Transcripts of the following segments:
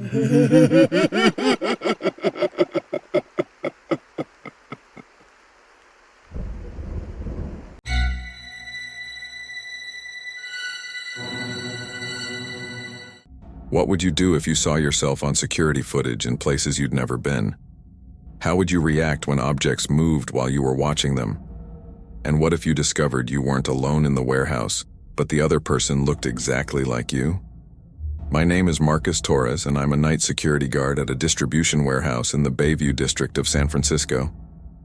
What would you do if you saw yourself on security footage in places you'd never been? How would you react when objects moved while you were watching them? And what if you discovered you weren't alone in the warehouse, but the other person looked exactly like you? My name is Marcus Torres, and I'm a night security guard at a distribution warehouse in the Bayview district of San Francisco.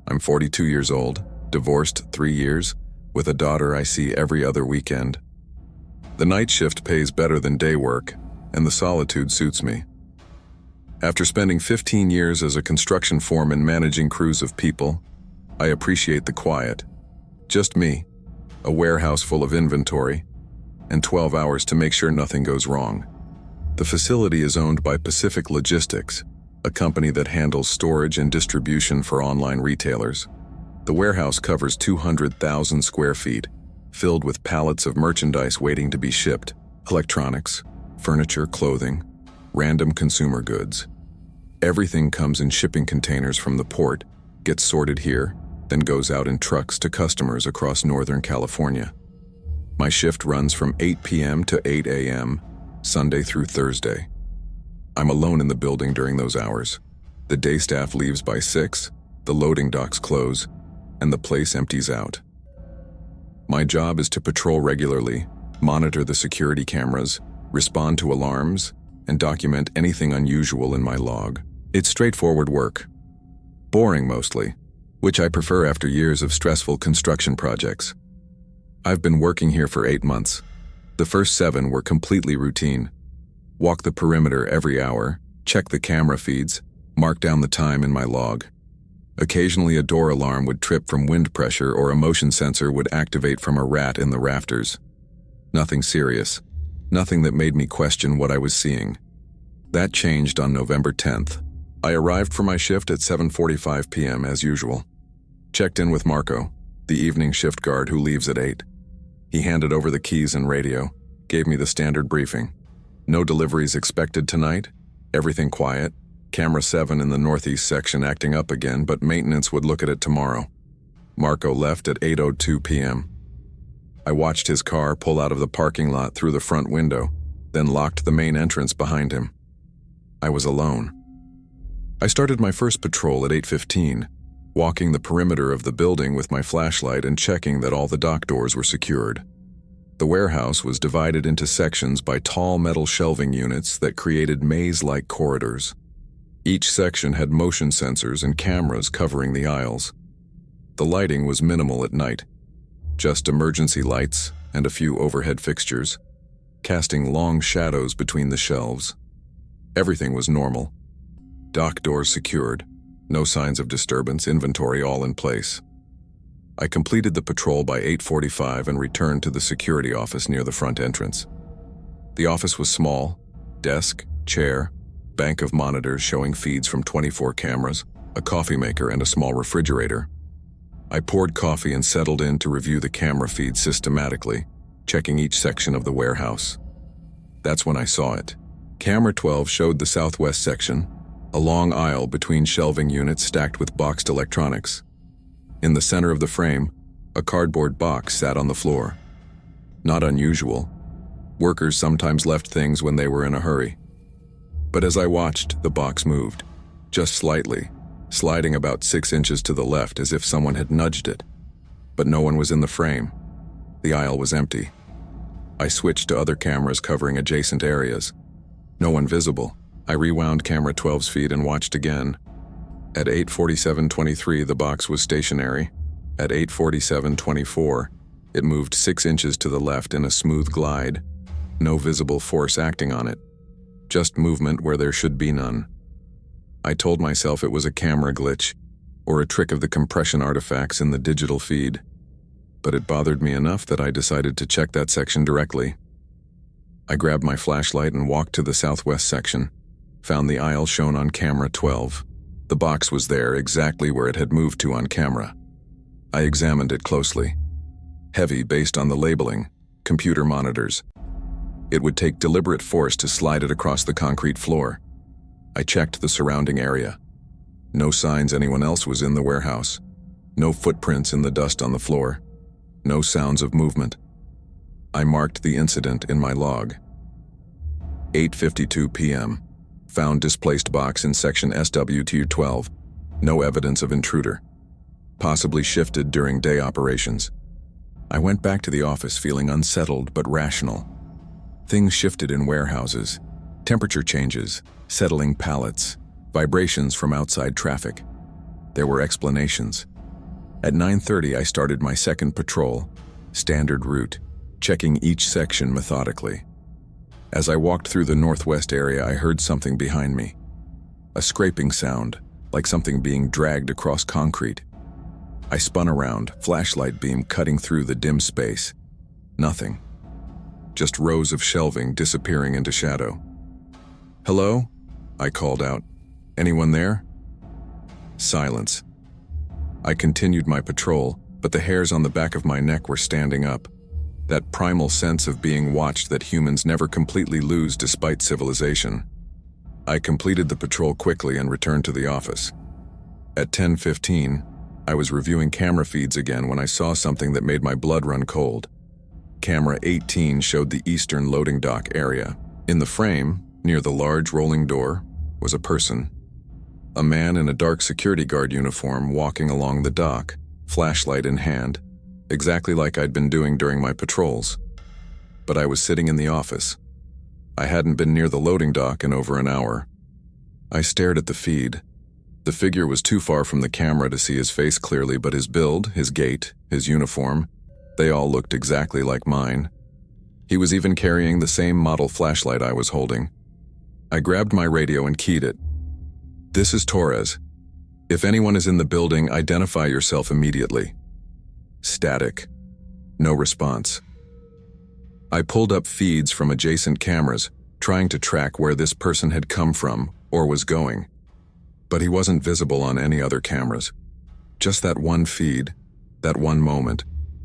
I'm 42 years old, divorced 3 years, with a daughter I see every other weekend. The night shift pays better than day work, and the solitude suits me. After spending 15 years as a construction foreman managing crews of people, I appreciate the quiet. Just me, a warehouse full of inventory, and 12 hours to make sure nothing goes wrong. The facility is owned by Pacific Logistics, a company that handles storage and distribution for online retailers. The warehouse covers 200,000 square feet, filled with pallets of merchandise waiting to be shipped: electronics, furniture, clothing, random consumer goods. Everything comes in shipping containers from the port, gets sorted here, then goes out in trucks to customers across Northern California. My shift runs from 8 p.m. to 8 a.m., Sunday through Thursday. I'm alone in the building during those hours. The day staff leaves by 6, the loading docks close, and the place empties out. My job is to patrol regularly, monitor the security cameras, respond to alarms, and document anything unusual in my log. It's straightforward work. Boring mostly, which I prefer after years of stressful construction projects. I've been working here for 8 months. The first 7 were completely routine. Walk the perimeter every hour, check the camera feeds, mark down the time in my log. Occasionally a door alarm would trip from wind pressure or a motion sensor would activate from a rat in the rafters. Nothing serious. Nothing that made me question what I was seeing. That changed on November 10th. I arrived for my shift at 7:45 p.m. as usual. Checked in with Marco, the evening shift guard who leaves at 8. He handed over the keys and radio, gave me the standard briefing. No deliveries expected tonight, everything quiet, camera 7 in the northeast section acting up again, but maintenance would look at it tomorrow. Marco left at 8:02 p.m. I watched his car pull out of the parking lot through the front window, then locked the main entrance behind him. I was alone. I started my first patrol at 8:15, walking the perimeter of the building with my flashlight and checking that all the dock doors were secured. The warehouse was divided into sections by tall metal shelving units that created maze-like corridors. Each section had motion sensors and cameras covering the aisles. The lighting was minimal at night. Just emergency lights and a few overhead fixtures, casting long shadows between the shelves. Everything was normal. Dock doors secured, no signs of disturbance, inventory all in place. I completed the patrol by 8:45 and returned to the security office near the front entrance. The office was small: desk, chair, bank of monitors showing feeds from 24 cameras, a coffee maker, and a small refrigerator. I poured coffee and settled in to review the camera feed systematically, checking each section of the warehouse. That's when I saw it. Camera 12 showed the southwest section, a long aisle between shelving units stacked with boxed electronics. In the center of the frame, a cardboard box sat on the floor. Not unusual. Workers sometimes left things when they were in a hurry. But as I watched, the box moved, just slightly, sliding about 6 inches to the left as if someone had nudged it. But no one was in the frame. The aisle was empty. I switched to other cameras covering adjacent areas. No one visible. I rewound camera 12's feed and watched again. At 8:47:23, the box was stationary. At 8:47:24, it moved 6 inches to the left in a smooth glide. No visible force acting on it. Just movement where there should be none. I told myself it was a camera glitch, or a trick of the compression artifacts in the digital feed. But it bothered me enough that I decided to check that section directly. I grabbed my flashlight and walked to the southwest section, found the aisle shown on camera 12. The box was there exactly where it had moved to on camera. I examined it closely. Heavy based on the labeling, computer monitors. It would take deliberate force to slide it across the concrete floor, I checked the surrounding area. No signs anyone else was in the warehouse. No footprints in the dust on the floor. No sounds of movement. I marked the incident in my log. 8:52 p.m. Found displaced box in section SWT12. No evidence of intruder. Possibly shifted during day operations. I went back to the office feeling unsettled but rational. Things shifted in warehouses. Temperature changes, settling pallets, vibrations from outside traffic. There were explanations. At 9:30, I started my second patrol, standard route, checking each section methodically. As I walked through the northwest area, I heard something behind me. A scraping sound, like something being dragged across concrete. I spun around, flashlight beam cutting through the dim space. Nothing. Just rows of shelving disappearing into shadow. "Hello?" I called out. "Anyone there?" Silence. I continued my patrol, but the hairs on the back of my neck were standing up. That primal sense of being watched that humans never completely lose despite civilization. I completed the patrol quickly and returned to the office. At 10:15, I was reviewing camera feeds again when I saw something that made my blood run cold. Camera 18 showed the eastern loading dock area. In the frame, near the large rolling door, was a person. A man in a dark security guard uniform walking along the dock, flashlight in hand, exactly like I'd been doing during my patrols. But I was sitting in the office. I hadn't been near the loading dock in over an hour. I stared at the feed. The figure was too far from the camera to see his face clearly, but his build, his gait, his uniform, they all looked exactly like mine. He was even carrying the same model flashlight I was holding. I grabbed my radio and keyed it. "This is Torres. If anyone is in the building, identify yourself immediately." Static. No response. I pulled up feeds from adjacent cameras, trying to track where this person had come from or was going. But he wasn't visible on any other cameras. Just that one feed, that one moment,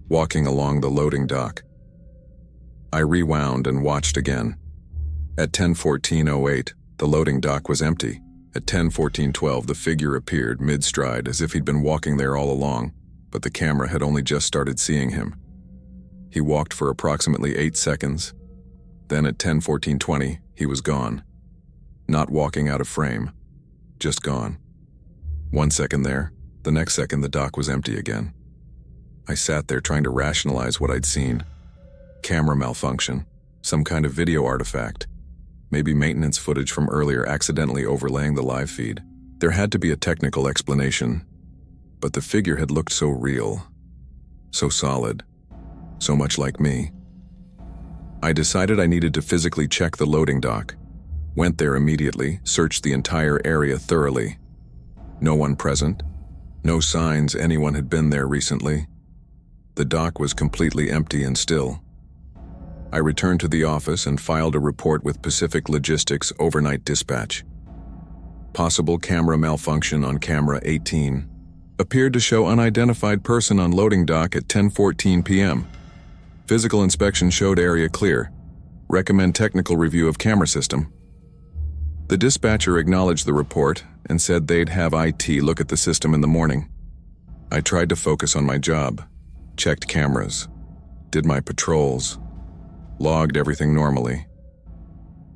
walking along the loading dock. I rewound and watched again. At 10:14:08, the loading dock was empty. At 10:14:12, the figure appeared mid-stride as if he'd been walking there all along, but the camera had only just started seeing him. He walked for approximately 8 seconds. Then at 10:14:20, he was gone. Not walking out of frame, just gone. 1 second there, the next second the dock was empty again. I sat there trying to rationalize what I'd seen. Camera malfunction, some kind of video artifact, maybe maintenance footage from earlier accidentally overlaying the live feed. There had to be a technical explanation, but the figure had looked so real, so solid, so much like me. I decided I needed to physically check the loading dock. Went there immediately, searched the entire area thoroughly. No one present, no signs anyone had been there recently. The dock was completely empty and still. I returned to the office and filed a report with Pacific Logistics Overnight Dispatch. Possible camera malfunction on camera 18. Appeared to show unidentified person on loading dock at 10:14 p.m. Physical inspection showed area clear. Recommend technical review of camera system. The dispatcher acknowledged the report and said they'd have IT look at the system in the morning. I tried to focus on my job, checked cameras, did my patrols, logged everything normally.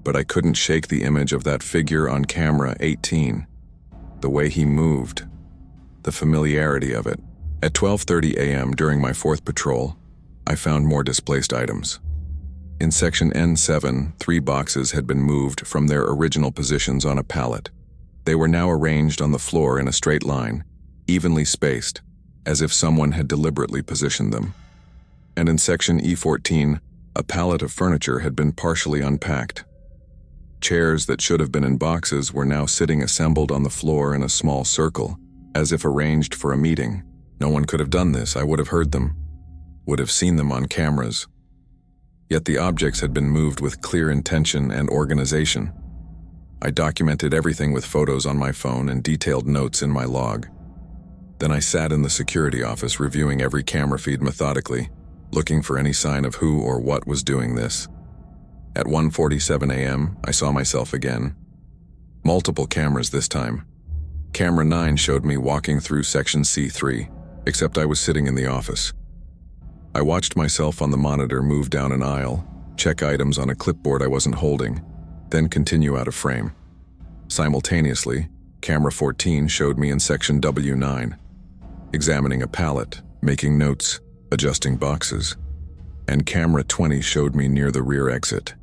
But I couldn't shake the image of that figure on camera 18, the way he moved, the familiarity of it. At 12:30 a.m. during my fourth patrol, I found more displaced items. In section N7, 3 boxes had been moved from their original positions on a pallet. They were now arranged on the floor in a straight line, evenly spaced, as if someone had deliberately positioned them. And in section E14, a pallet of furniture had been partially unpacked. Chairs that should have been in boxes were now sitting assembled on the floor in a small circle, as if arranged for a meeting. No one could have done this. I would have heard them, would have seen them on cameras. Yet the objects had been moved with clear intention and organization. I documented everything with photos on my phone and detailed notes in my log. Then I sat in the security office reviewing every camera feed methodically, looking for any sign of who or what was doing this. At 1:47 a.m., I saw myself again. Multiple cameras this time. Camera 9 showed me walking through section C3, except I was sitting in the office. I watched myself on the monitor move down an aisle, check items on a clipboard I wasn't holding, then continue out of frame. Simultaneously, camera 14 showed me in section W9, examining a pallet, making notes, adjusting boxes, and camera 20 showed me near the rear exit,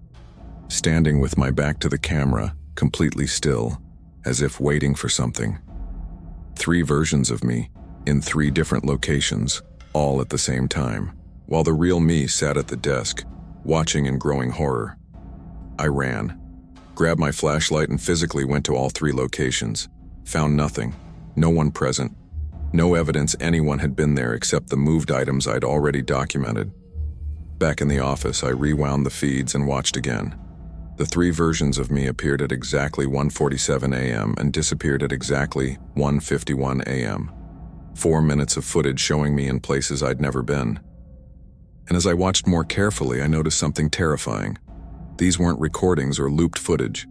standing with my back to the camera, completely still, as if waiting for something. 3 versions of me, in 3 different locations, all at the same time, while the real me sat at the desk, watching in growing horror. I ran, grabbed my flashlight and physically went to all 3 locations. Found nothing, no one present, no evidence anyone had been there except the moved items I'd already documented. Back in the office, I rewound the feeds and watched again. The 3 versions of me appeared at exactly 1:47 a.m. and disappeared at exactly 1:51 a.m. 4 minutes of footage showing me in places I'd never been. And as I watched more carefully, I noticed something terrifying. These weren't recordings or looped footage.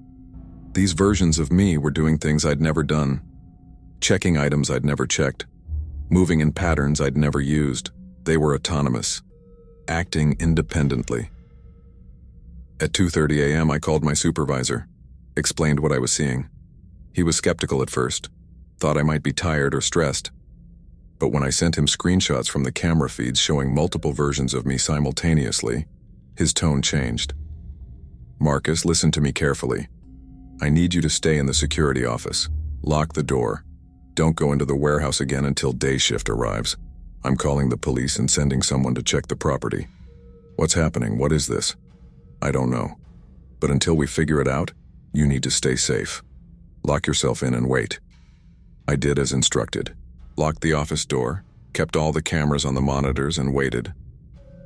These versions of me were doing things I'd never done, checking items I'd never checked, moving in patterns I'd never used. They were autonomous, acting independently. At 2:30 a.m., I called my supervisor, explained what I was seeing. He was skeptical at first, thought I might be tired or stressed. But when I sent him screenshots from the camera feeds showing multiple versions of me simultaneously, his tone changed. "Marcus, listen to me carefully. I need you to stay in the security office. Lock the door. Don't go into the warehouse again until day shift arrives. I'm calling the police and sending someone to check the property." "What's happening? What is this?" "I don't know. But until we figure it out, you need to stay safe. Lock yourself in and wait." I did as instructed. Locked the office door, kept all the cameras on the monitors and waited.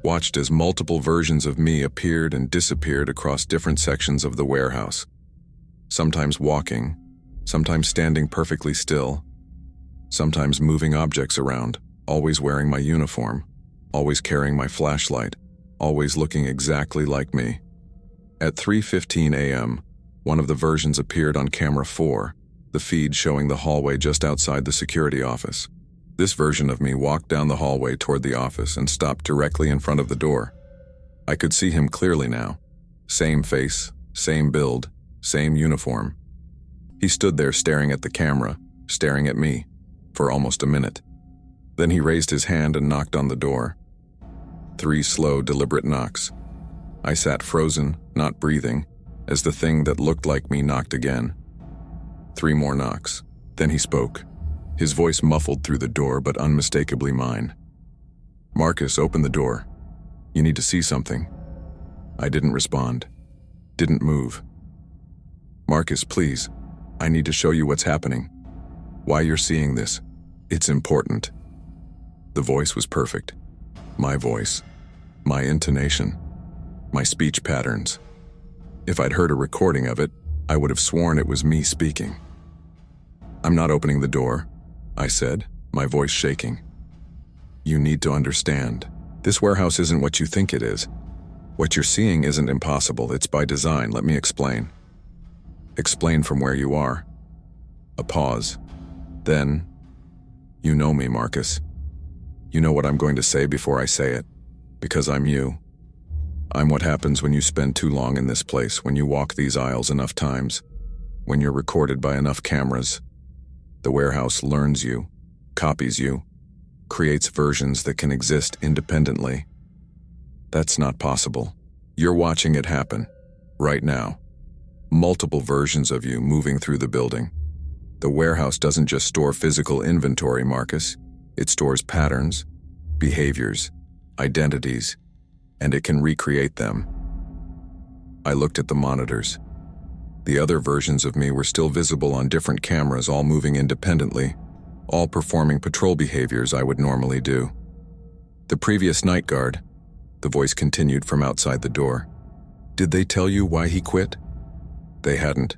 Watched as multiple versions of me appeared and disappeared across different sections of the warehouse. Sometimes walking, sometimes standing perfectly still, sometimes moving objects around, always wearing my uniform, always carrying my flashlight, always looking exactly like me. At 3:15 a.m., one of the versions appeared on camera 4, the feed showing the hallway just outside the security office. This version of me walked down the hallway toward the office and stopped directly in front of the door. I could see him clearly now. Same face, same build, same uniform. He stood there staring at the camera, staring at me, for almost a minute. Then he raised his hand and knocked on the door. 3 slow, deliberate knocks. I sat frozen, not breathing, as the thing that looked like me knocked again. 3 more knocks. Then he spoke. His voice muffled through the door, but unmistakably mine. "Marcus, open the door. You need to see something." I didn't respond. Didn't move. "Marcus, please. I need to show you what's happening. Why you're seeing this. It's important." The voice was perfect. My voice. My intonation. My speech patterns. If I'd heard a recording of it, I would have sworn it was me speaking. "I'm not opening the door," I said, my voice shaking. "You need to understand. This warehouse isn't what you think it is. What you're seeing isn't impossible, it's by design. Let me explain." "Explain from where you are." A pause. Then, "You know me, Marcus. You know what I'm going to say before I say it, because I'm you. I'm what happens when you spend too long in this place, when you walk these aisles enough times, when you're recorded by enough cameras. The warehouse learns you, copies you, creates versions that can exist independently. That's not possible. You're watching it happen, right now. Multiple versions of you moving through the building. The warehouse doesn't just store physical inventory, Marcus. It stores patterns, behaviors, identities, and it can recreate them." I looked at the monitors. The other versions of me were still visible on different cameras, all moving independently, all performing patrol behaviors I would normally do. "The previous night guard," the voice continued from outside the door. "Did they tell you why he quit?" They hadn't.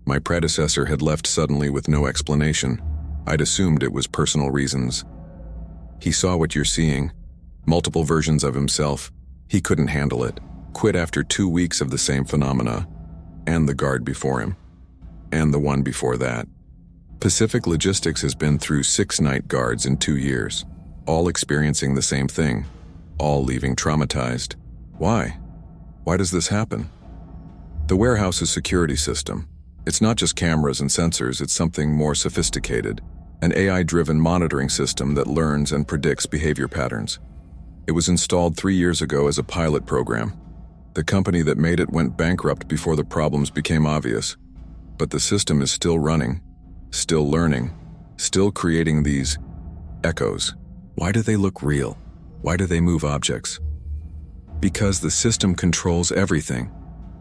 My predecessor had left suddenly with no explanation. I'd assumed it was personal reasons. "He saw what you're seeing. Multiple versions of himself. He couldn't handle it. Quit after 2 weeks of the same phenomena, and the guard before him." And the one before that. Pacific Logistics has been through 6 night guards in 2 years, all experiencing the same thing, all leaving traumatized. Why? Why does this happen? The warehouse's security system. It's not just cameras and sensors, it's something more sophisticated, an AI-driven monitoring system that learns and predicts behavior patterns. It was installed 3 years ago as a pilot program. The company that made it went bankrupt before the problems became obvious. But the system is still running, still learning, still creating these echoes. Why do they look real? Why do they move objects? Because the system controls everything.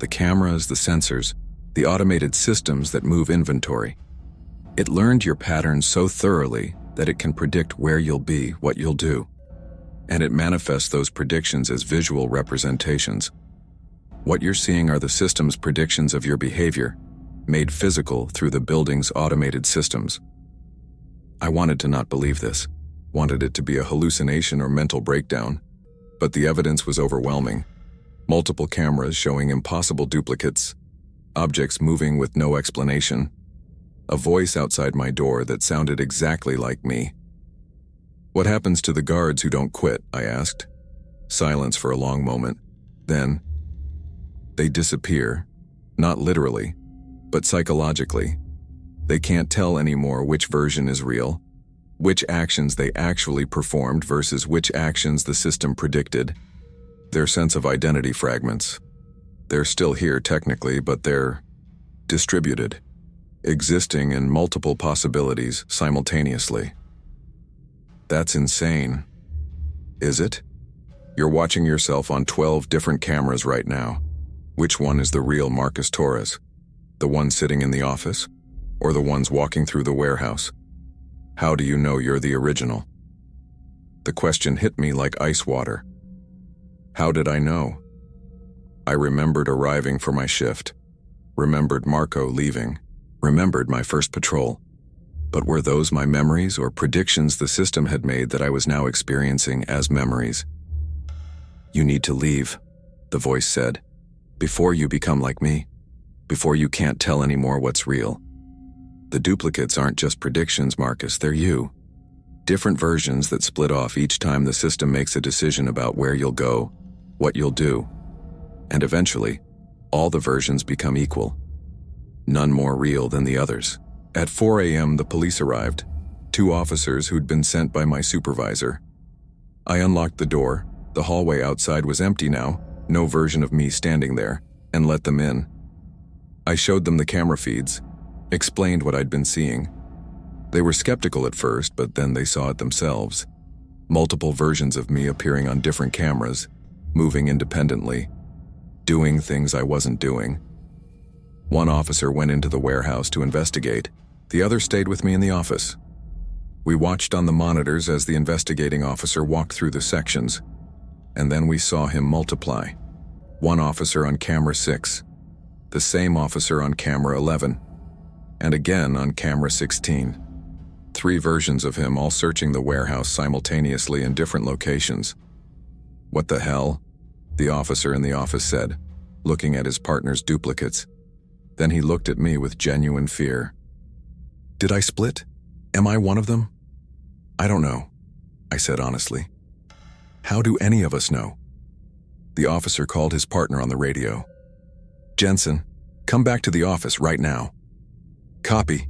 The cameras, the sensors, the automated systems that move inventory. It learned your patterns so thoroughly that it can predict where you'll be, what you'll do. And it manifests those predictions as visual representations. What you're seeing are the system's predictions of your behavior, made physical through the building's automated systems. I wanted to not believe this, wanted it to be a hallucination or mental breakdown, but the evidence was overwhelming. Multiple cameras showing impossible duplicates, objects moving with no explanation, a voice outside my door that sounded exactly like me. "What happens to the guards who don't quit?" I asked. Silence for a long moment. Then, "They disappear, not literally, but psychologically. They can't tell anymore which version is real, which actions they actually performed versus which actions the system predicted. Their sense of identity fragments. They're still here technically, but they're distributed, existing in multiple possibilities simultaneously." That's insane. Is it? You're watching yourself on 12 different cameras right now. Which one is the real Marcus Torres? The one sitting in the office? Or the ones walking through the warehouse? How do you know you're the original? The question hit me like ice water. How did I know? I remembered arriving for my shift, remembered Marco leaving, remembered my first patrol. But were those my memories or predictions the system had made that I was now experiencing as memories? "You need to leave," the voice said, "before you become like me, before you can't tell anymore what's real. The duplicates aren't just predictions, Marcus, they're you. Different versions that split off each time the system makes a decision about where you'll go, what you'll do. And eventually, all the versions become equal. None more real than the others." At 4 a.m., the police arrived, 2 officers who'd been sent by my supervisor. I unlocked the door. The hallway outside was empty now, no version of me standing there, and let them in. I showed them the camera feeds, explained what I'd been seeing. They were skeptical at first, but then they saw it themselves. Multiple versions of me appearing on different cameras, moving independently, doing things I wasn't doing. One officer went into the warehouse to investigate. The other stayed with me in the office. We watched on the monitors as the investigating officer walked through the sections, and then we saw him multiply. One officer on camera 6, the same officer on camera 11, and again on camera 16. 3 versions of him all searching the warehouse simultaneously in different locations. "What the hell?" the officer in the office said, looking at his partner's duplicates. Then he looked at me with genuine fear. "Did I split? Am I one of them?" "I don't know," I said honestly. "How do any of us know?" The officer called his partner on the radio. "Jensen, come back to the office right now." "Copy,"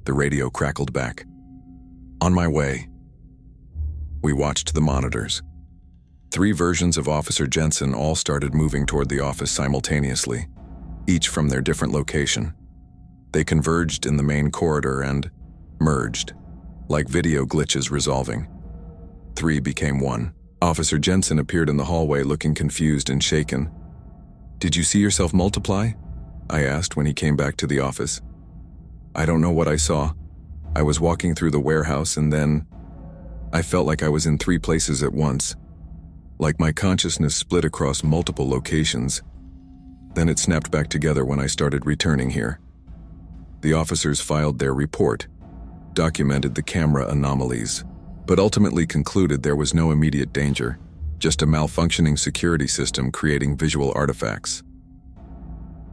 the radio crackled back. "On my way." We watched the monitors. 3 versions of Officer Jensen all started moving toward the office simultaneously, each from their different location. They converged in the main corridor and merged, like video glitches resolving. 3 became 1. Officer Jensen appeared in the hallway looking confused and shaken. "Did you see yourself multiply?" I asked when he came back to the office. "I don't know what I saw. I was walking through the warehouse and then I felt like I was in 3 places at once, like my consciousness split across multiple locations. Then it snapped back together when I started returning here." The officers filed their report, documented the camera anomalies, but ultimately concluded there was no immediate danger, just a malfunctioning security system creating visual artifacts.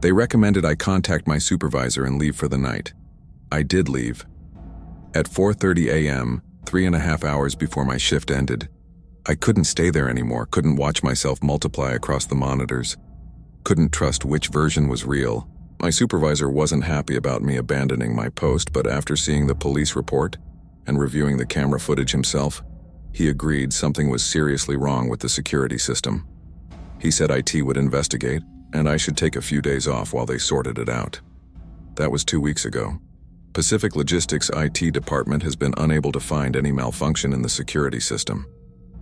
They recommended I contact my supervisor and leave for the night. I did leave. At 4:30 a.m., 3.5 hours before my shift ended, I couldn't stay there anymore, couldn't watch myself multiply across the monitors, couldn't trust which version was real. My supervisor wasn't happy about me abandoning my post, but after seeing the police report and reviewing the camera footage himself, he agreed something was seriously wrong with the security system. He said IT would investigate, and I should take a few days off while they sorted it out. That was 2 weeks ago. Pacific Logistics' IT department has been unable to find any malfunction in the security system.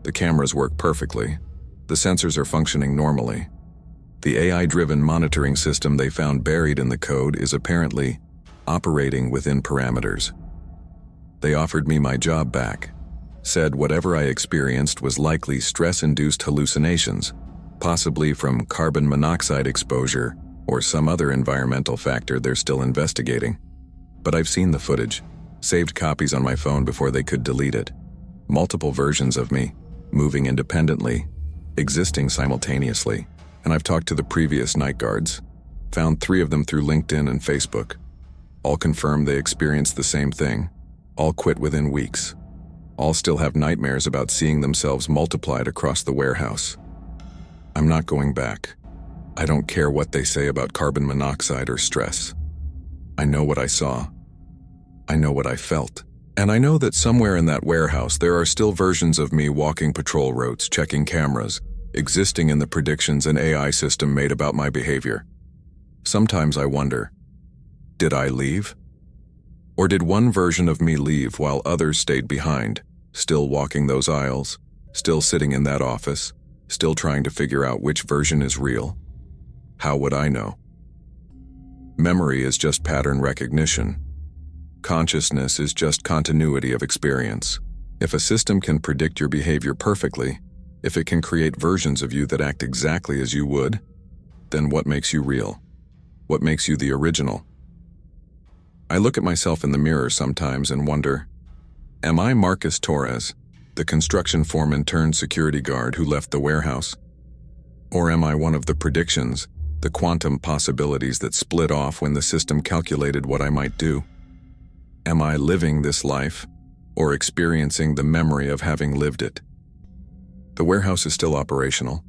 The cameras work perfectly. The sensors are functioning normally. The AI-driven monitoring system they found buried in the code is apparently operating within parameters. They offered me my job back, said whatever I experienced was likely stress-induced hallucinations, possibly from carbon monoxide exposure or some other environmental factor they're still investigating. But I've seen the footage, saved copies on my phone before they could delete it. Multiple versions of me, moving independently, existing simultaneously. And I've talked to the previous night guards, found 3 of them through LinkedIn and Facebook. All confirm they experienced the same thing. All quit within weeks. All still have nightmares about seeing themselves multiplied across the warehouse. I'm not going back. I don't care what they say about carbon monoxide or stress. I know what I saw. I know what I felt. And I know that somewhere in that warehouse there are still versions of me walking patrol routes, checking cameras, existing in the predictions an AI system made about my behavior. Sometimes I wonder, did I leave? Or did one version of me leave while others stayed behind, still walking those aisles, still sitting in that office, still trying to figure out which version is real? How would I know? Memory is just pattern recognition. Consciousness is just continuity of experience. If a system can predict your behavior perfectly, if it can create versions of you that act exactly as you would, then what makes you real? What makes you the original? I look at myself in the mirror sometimes and wonder, am I Marcus Torres, the construction foreman turned security guard who left the warehouse? Or am I one of the predictions, the quantum possibilities that split off when the system calculated what I might do? Am I living this life, or experiencing the memory of having lived it? The warehouse is still operational.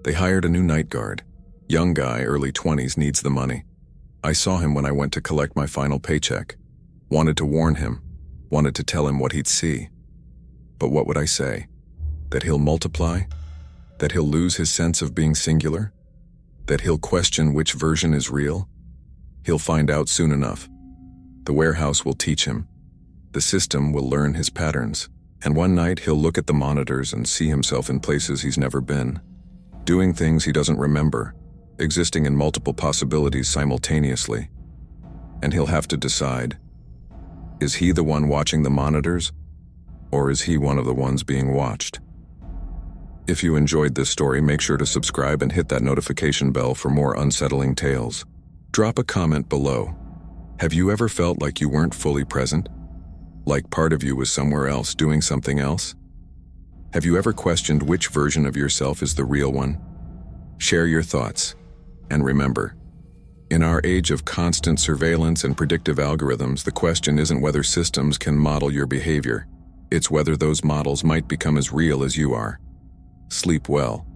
They hired a new night guard. Young guy, early 20s, needs the money. I saw him when I went to collect my final paycheck. Wanted to warn him. Wanted to tell him what he'd see. But what would I say? That he'll multiply? That he'll lose his sense of being singular? That he'll question which version is real? He'll find out soon enough. The warehouse will teach him. The system will learn his patterns. And one night he'll look at the monitors and see himself in places he's never been, doing things he doesn't remember, existing in multiple possibilities simultaneously. And he'll have to decide, is he the one watching the monitors, or is he one of the ones being watched? If you enjoyed this story, make sure to subscribe and hit that notification bell for more unsettling tales. Drop a comment below. Have you ever felt like you weren't fully present? Like part of you was somewhere else doing something else? Have you ever questioned which version of yourself is the real one? Share your thoughts. And remember, in our age of constant surveillance and predictive algorithms, the question isn't whether systems can model your behavior. It's whether those models might become as real as you are. Sleep well.